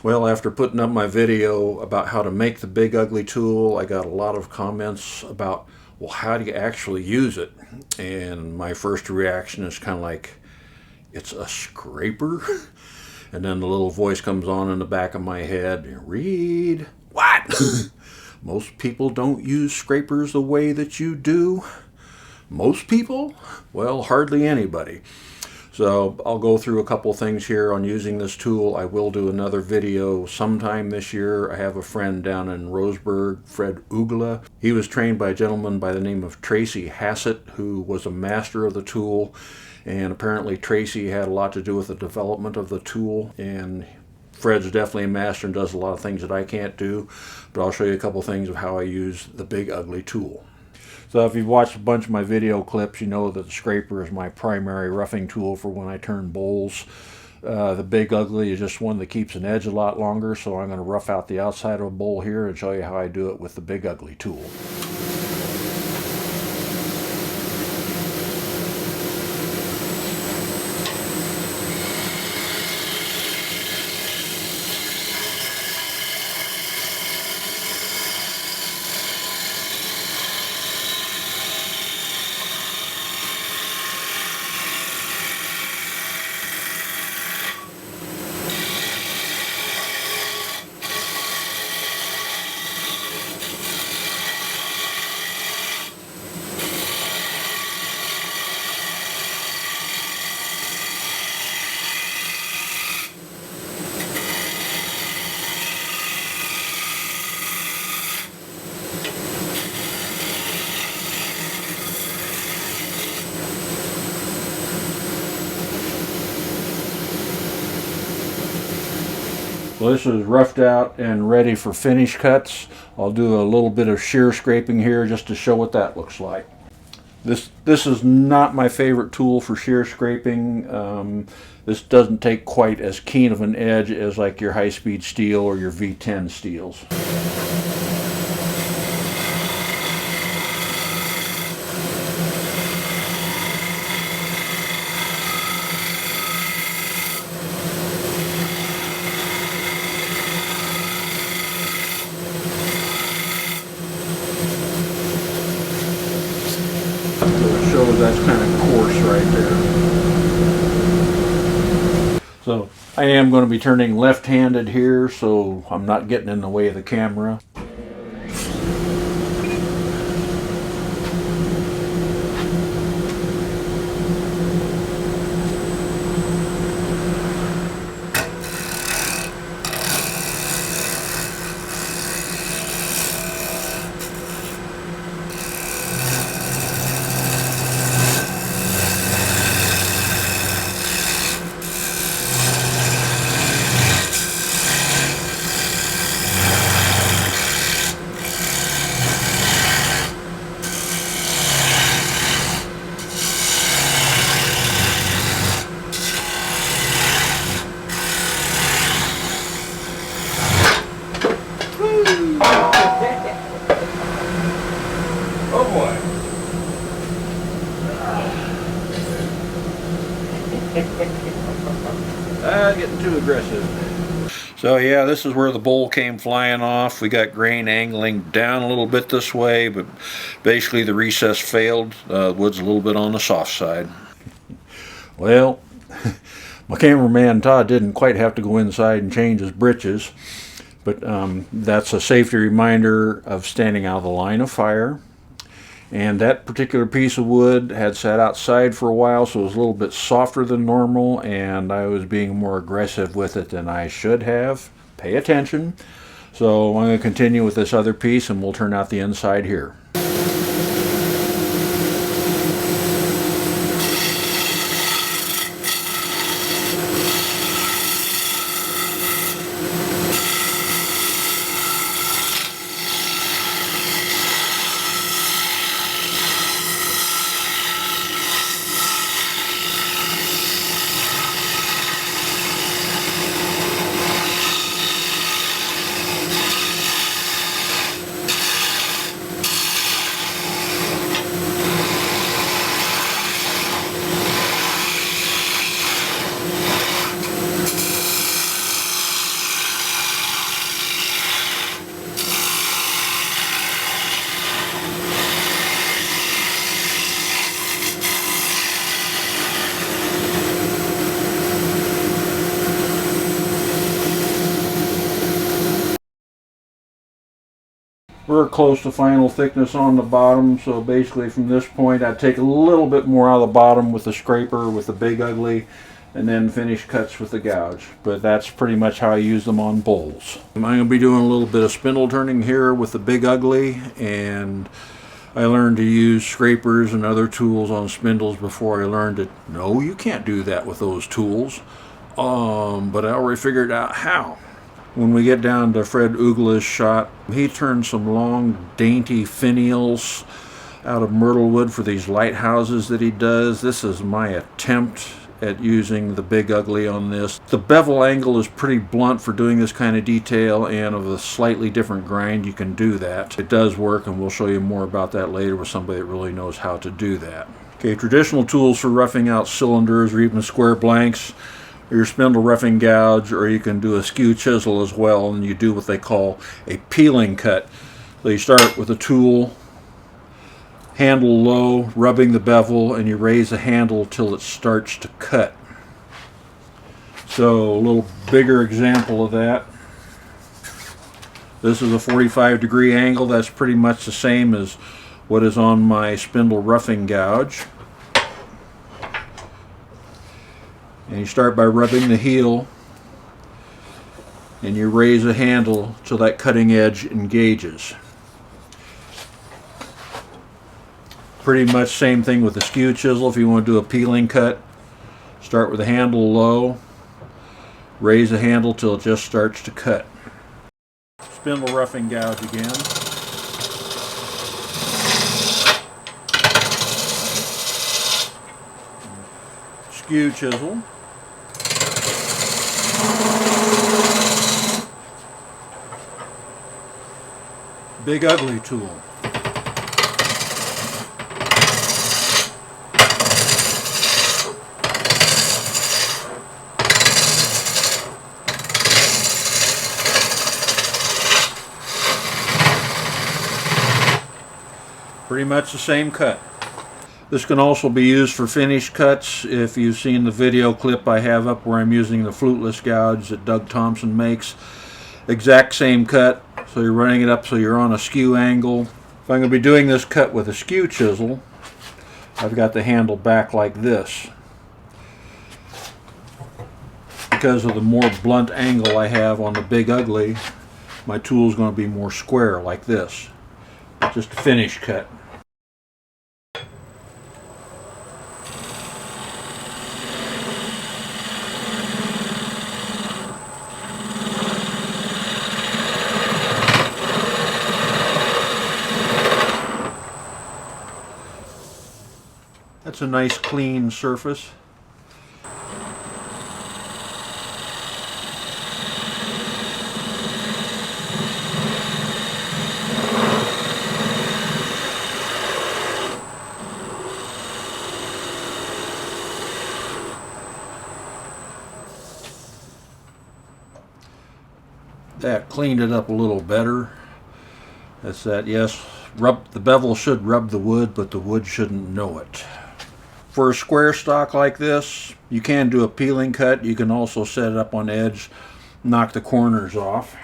Well, after putting up my video about how to make the big ugly tool, I got a lot of comments about, well, how do you actually use it? And my first reaction is kind of like, it's a scraper? And then the little voice comes on in the back of my head, read, what? Most people don't use scrapers the way that you do. Most people? Well, hardly anybody. So I'll go through a couple things here on using this tool. I will do another video sometime this year. I have a friend down in Roseburg, Fred Ugla. He was trained by a gentleman by the name of Tracy Hassett, who was a master of the tool. And apparently Tracy had a lot to do with the development of the tool. And Fred's definitely a master and does a lot of things that I can't do. But I'll show you a couple things of how I use the big ugly tool. So if you've watched a bunch of my video clips, you know that the scraper is my primary roughing tool for when I turn bowls. The big ugly is just one that keeps an edge a lot longer, so I'm going to rough out the outside of a bowl here and show you how I do it with the big ugly tool. So this is roughed out and ready for finish cuts. I'll do a little bit of shear scraping here just to show what that looks like. This is not my favorite tool for shear scraping. This doesn't take quite as keen of an edge as like your high-speed steel or your V10 steels. Shows that's kind of coarse right there. So I am going to be turning left-handed here, so I'm not getting in the way of the camera. Oh boy. Getting too aggressive. So yeah, this is where the bowl came flying off. We got grain angling down a little bit this way, but basically the recess failed. Wood's a little bit on the soft side. Well, my cameraman Todd didn't quite have to go inside and change his britches, but that's a safety reminder of standing out of the line of fire. And that particular piece of wood had sat outside for a while, so it was a little bit softer than normal, and I was being more aggressive with it than I should have. Pay attention. So I'm going to continue with this other piece, and we'll turn out the inside here. We're close to final thickness on the bottom, so basically from this point I take a little bit more out of the bottom with the scraper with the Big Ugly, and then finish cuts with the gouge. But that's pretty much how I use them on bowls. I'm going to be doing a little bit of spindle turning here with the Big Ugly, and I learned to use scrapers and other tools on spindles before I learned that no, you can't do that with those tools. But I already figured out how. When we get down to Fred Ugla's shot, he turned some long, dainty finials out of myrtle wood for these lighthouses that he does. This is my attempt at using the Big Ugly on this. The bevel angle is pretty blunt for doing this kind of detail, and of a slightly different grind you can do that. It does work, and we'll show you more about that later with somebody that really knows how to do that. Okay, traditional tools for roughing out cylinders or even square blanks, your spindle roughing gouge, or you can do a skew chisel as well, and you do what they call a peeling cut. So you start with a tool, handle low, rubbing the bevel, and you raise the handle till it starts to cut. So a little bigger example of that. This is a 45-degree angle. That's pretty much the same as what is on my spindle roughing gouge. And you start by rubbing the heel, and you raise the handle till that cutting edge engages. Pretty much same thing with the skew chisel. If you want to do a peeling cut, start with the handle low, raise the handle till it just starts to cut. Spindle roughing gouge again. Skew chisel. Big Ugly tool. Pretty much the same cut. This can also be used for finish cuts. If you've seen the video clip I have up where I'm using the fluteless gouge that Doug Thompson makes, exact same cut. So you're running it up so you're on a skew angle. If I'm going to be doing this cut with a skew chisel, I've got the handle back like this. Because of the more blunt angle I have on the Big Ugly, my tool is going to be more square like this. Just a finish cut. That's a nice clean surface. That cleaned it up a little better. That's that, yes, the bevel should rub the wood, but the wood shouldn't know it. For a square stock like this, you can do a peeling cut. You can also set it up on edge, knock the corners off.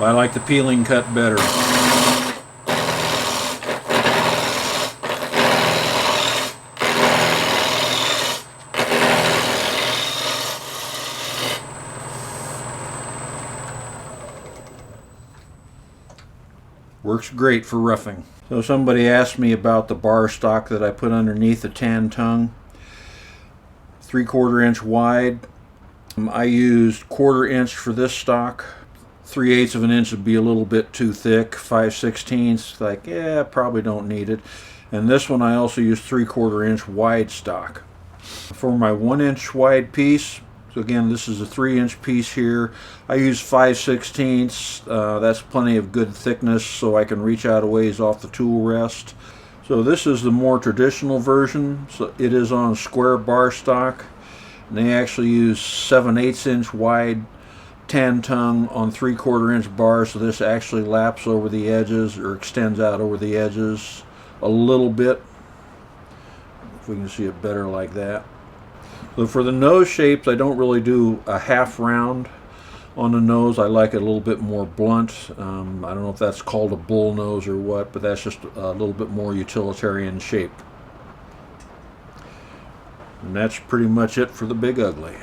I like the peeling cut better. Works great for roughing. So somebody asked me about the bar stock that I put underneath the tan tongue. 3/4 inch wide. I used 1/4 inch for this stock. 3/8 of an inch would be a little bit too thick. 5/16, like, yeah, probably don't need it. And this one I also used 3/4 inch wide stock. For my 1 inch wide piece, so again, this is a 3-inch piece here. I use 5/16. That's plenty of good thickness so I can reach out a ways off the tool rest. So this is the more traditional version. So it is on square bar stock. And they actually use 7/8 inch wide tan tongue on 3/4 inch bars. So this actually laps over the edges or extends out over the edges a little bit. if we can see it better like that. So for the nose shapes, I don't really do a half round on the nose. I like it a little bit more blunt. I don't know if that's called a bull nose or what, but that's just a little bit more utilitarian shape. And that's pretty much it for the Big Ugly.